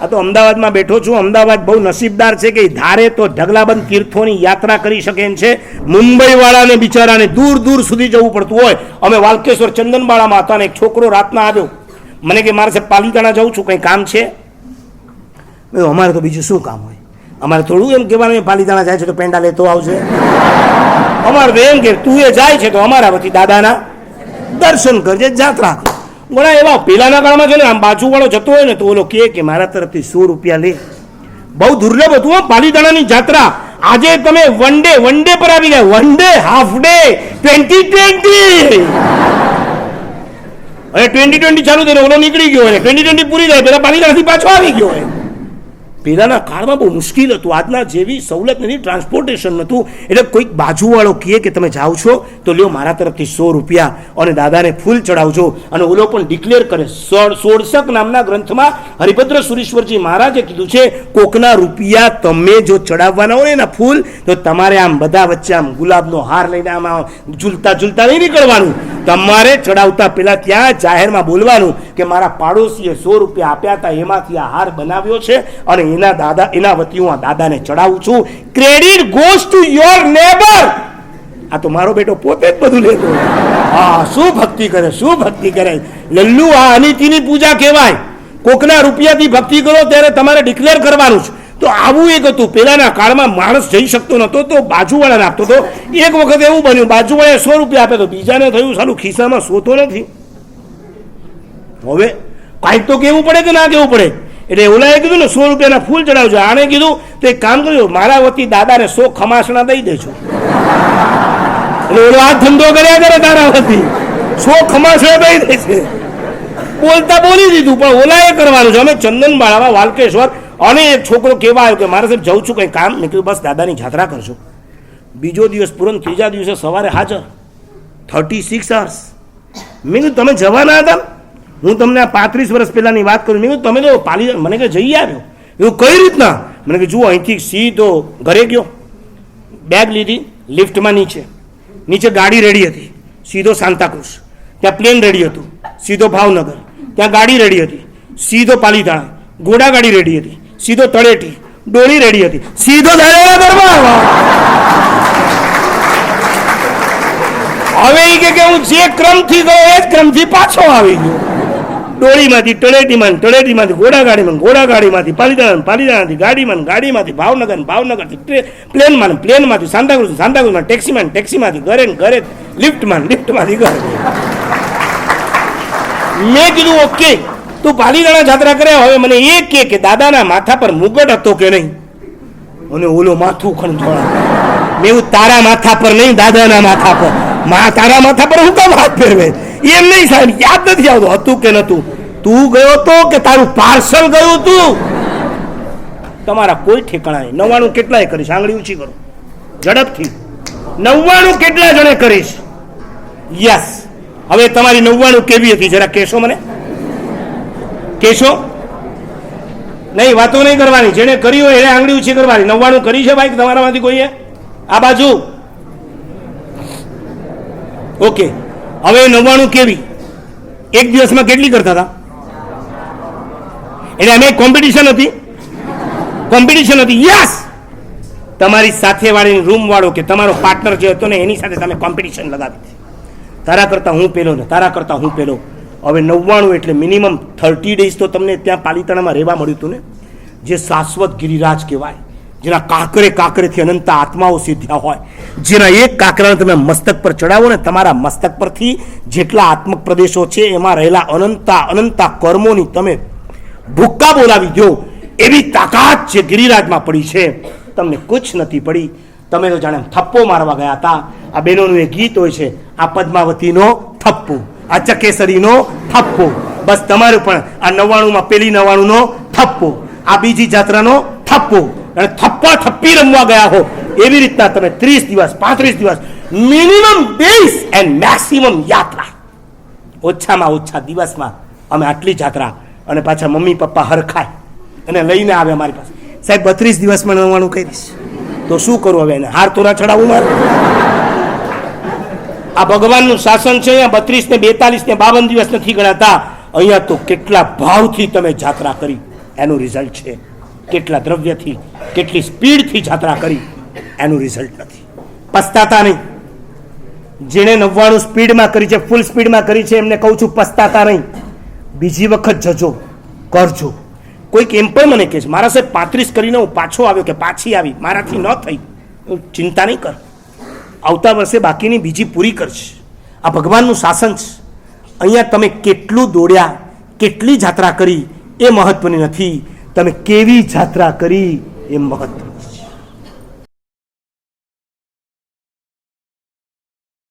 આ તો અમદાવાદમાં બેઠો છું. અમદાવાદ બહુ નસીબદાર છે કે ધારે તો ઢગલાબંધ તીર્થોની યાત્રા કરી શકે એમ છે. મુંબઈવાળાને બિચારાને દૂર દૂર સુધી જવું પડતું હોય. અમે વાલકેશ્વર ચંદનબાળામાં હતા ને એક છોકરો રાતના આવ્યો, મને કે મારે પાલીતાણા જવું છું, કંઈ કામ છે? અમારે તો બીજું શું કામ હોય, અમારે થોડું એમ કહેવાનું પાલીતાણા જાય છે તો પેંડા લેતો આવશે. અમારે તો એમ કે તું એ જાય છે તો અમારા વતી દાદાના દર્શન કરજે, જાત્રા કર. ઘણા એવા પેલાના કાળમાં છે ને, આમ બાજુવાળો જતો હોય ને તો ઓલો કે મારા તરફથી 100 રૂપિયા લે. બહુ દુર્લભ હતું પાલીતાણાની જાત્રા. આજે તમે વન ડે પર આવી ગયા, વન ડે, હાફ ડે, 2020. અને 2020 ચાલુ થઈને ઓલો નીકળી ગયો હોય, 2020 પૂરી જાય પેલા પાલીતાણાથી પાછો આવી ગયો હોય. પહેલાના કાળમાં બહુ મુશ્કેલ હતું, આજના જેવી સવલત નથી, ટ્રાન્સપોર્ટેશન નહોતું. એટલે કોઈક બાજુવાળો કહે કે તમે જાઓ છો તો લ્યો મારા તરફથી 100 રૂપિયા અને દાદાને ફૂલ ચડાવજો. અને ઓલો પણ ડિક્લેર કરે. 16 નામના ગ્રંથમાં હરિભદ્ર સુરીશ્વરજી મહારાજે કીધું છે, કોકના રૂપિયા તમે જો ચડાવવાના હોય ને ફૂલ, તો તમારે આમ બધા વચ્ચે આમ ગુલાબનો હાર લઈને આમ ઝૂલતા નહીં નીકળવાનું. તમારે ચડાવતા પહેલા ત્યાં જાહેરમાં બોલવાનું કે મારા પાડોશીએ 100 રૂપિયા આપ્યા હતા, એમાંથી આ હાર બનાવ્યો છે અને એના વતી હું આ દાદાને ચડાવું છું. Credit goes to your neighbour. આ તો મારો બેટો પોતે જ બધું લેતો. હા, શું ભક્તિ કરે, શું ભક્તિ કરે લલ્લુ. આ અનિતિની પૂજા કહેવાય. કોકના રૂપિયાથી ભક્તિ કરો ત્યારે તમારે ડિક્લેર કરવાનું છે. તો આવું એક હતું પહેલાના કાળમાં. માણસ જઈ શકતો નહોતો તો બાજુવાળાને આપતો હતો. એક વખત એવું બન્યું, બાજુવાળાએ 100 રૂપિયા આપ્યા તો બીજાને થયું સાલું ખિસ્સામાં સોતો નથી. હવે કાંઈક તો કેવું પડે કે ના કેવું પડે. એટલે ઓલાએ કીધું ને 100 રૂપિયાના ફૂલ ચડાવજો. આણે કીધું તો એક કામ કર્યું, મારા વતી દાદાને 100 ખમાસણા દઈ દેજો. એટલે ઓલો આ ધંધો કર્યા કરે તારા વતી 100 ખમાસણા દઈ દે છે. બોલતા બોલી દીધું, પણ ઓલાએ કરવાનું છે. અમે ચંદનબાળામાં વાલકેશ્વર અને એક છોકરો કહેવા આવ્યો કે મારે સાહેબ જવું છું કંઈ કામ. મેં કીધું બસ દાદાની જાત્રા કરજો. બીજો દિવસ પૂરો, ત્રીજા દિવસે સવારે હાજર, 36 hours. મેં કીધું તમે જવાના હતા? હું તમને આ 35 વર્ષ પહેલાની વાત કરું. મેં કીધું તમે તો મને કે જઈ આવ્યો. એવું કઈ રીતના? મને કે જુઓ, અહીંથી સીધો ઘરે ગયો, બેગ લીધી, લિફ્ટમાં નીચે ગાડી રેડી હતી, સીધો સાંતાક્રુઝ. ત્યાં પ્લેન રેડી હતું, સીધો ભાવનગર. ત્યાં ગાડી રેડી હતી, સીધો પાલીતાણા. ઘોડા ગાડી રેડી હતી, સીધો તળેટી. ડોળી રેડી હતી, સીધો ધારેલા દરબાર. હવે એ કે હું જે ક્રમથી ગયો એ જ ક્રમથી પાછો આવી ગયો. ડોળીમાંથી તળેટીમાંથી ઘોડાગાડીમાંથી પાલીતાણાથી ગાડીમાંથી ભાવનગરથી પ્લેનમાંથી સાંતાક્રુઝમાં ટેક્સીમાંથી ઘરે લિફ્ટમાંથી ઘરે. મેં કીધું ઓકે, તું પાલીતાણા જાત્રા કરે. હવે મને એ કે દાદાના માથા પર મુગટ હતો કે નહીં? અને ઓલો માથું ખંજોળા. મેં તારા માથા પર નહીં, દાદાના માથા પર. તારા માથા પર હું કામ હાથ ફેરવે? એમ નહીં સાહેબ, યાદ નથી આવતું હતું કે નતું. તું ગયો તો કે તારું પાર્સલ ગયું તું? તમારા કોઈ ઠેકાણા નહીં. 99 કેટલાય કરીશ? આંગળી ઊંચી કરો ઝડપથી. 99 કેટલા જણે કરીશ? યસ. હવે તમારી 99 કેવી હતી જરા કહેશો મને? કહેશો નહીં, વાતો નહીં કરવાની. જેને કરી હોય એને આંગળી ઊંચી કરવાની. 99 કરી છે ભાઈ તમારામાંથી કોઈએ? આ બાજુ. ઓકે. હવે 99 કેવી? એક દિવસમાં કેટલી કરતા હતા? એટલે અમે કોમ્પિટિશન હતી. યસ. તમારી સાથે વાળી રૂમ વાળો કે તમારો પાર્ટનર જે હતો ને એની સાથે તમે કોમ્પિટિશન લગાવી. તારા કરતા હું પેલો ને તારા કરતા હું પેલો. હવે 99 એટલે મિનિમમ 30 days તો તમને ત્યાં પાલીતાણામાં રહેવા મળ્યું હતું ને, જે શાશ્વત ગિરિરાજ કહેવાય, જેના કાંકરેથી અનંત આત્માઓ સિદ્ધ્યા હોય, જેના એક કાંકરાને તમે મસ્તક પર ચડાવો ને, તમારા મસ્તક પરથી જેટલા આત્મક પ્રદેશો છે એમાં રહેલા અનંતા કર્મોની તમે ભૂક્કા બોલાવી દો. એવી તાકાત જે ગિરિરાજમાં પડી છે, તમને કુછ નથી પડી. તમે તો જાણે થપ્પો મારવા ગયા હતા. આ બહેનોનું એક ગીત હોય છે, આ પદ્માવતીનો થપ્પો, આ ચકેસરીનો થપ્પો. બસ તમારું પણ આ 99માં પેલી 99નો થપ્પો, આ બીજી જાત્રાનો થપ્પો. અને થપ્પા થપ્પી રમવા ગયા હો એવી રીતના તમે 30 દિવસ 35 દિવસ મિનિમમ ડેઝ એન્ડ મેક્સિમમ યાત્રા. ઓછામાં ઓછા દિવસમાં અમે આટલી જાત્રા. અને પાછા મમ્મી પપ્પા હરખાય અને લઈને આવે અમારી પાસે. સાહેબ 32 દિવસમાં 99 કરીશ તો શું કરું હવે? એને હાર તોરા ચડાવું મારે? આ ભગવાનનું શાસન છે. અહીંયા 32 ને 42 ને 52 દિવસ નથી ગણાતા. અહીંયા તો કેટલા ભાવથી તમે જાત્રા કરી. એનું રિઝલ્ટ છે. કેટલા દ્રવ્યથી, કેટલી સ્પીડથી જાત્રા કરી એનું રિઝલ્ટ નથી. પસ્તાતા નહીં. જેણે 99 સ્પીડમાં કરી છે, ફૂલ સ્પીડમાં કરી છે, એમને કહું છું પસ્તાતા નહીં. બીજી વખત જજો, કરજો. કોઈક એમ પણ મને કહે છે મારા સાહેબ 35 કરીને હું પાછો આવ્યો કે પાછી આવી, મારાથી ન થઈ. ચિંતા નહીં કર, આવતા વર્ષે બાકીની બીજી પૂરી કરશે. આ ભગવાનનું શાસન છે. અહીંયા તમે કેટલું દોડ્યા, કેટલી જાત્રા કરી એ મહત્વની નથી, તમે કેવી જાત્રા કરી એ મહત્વ.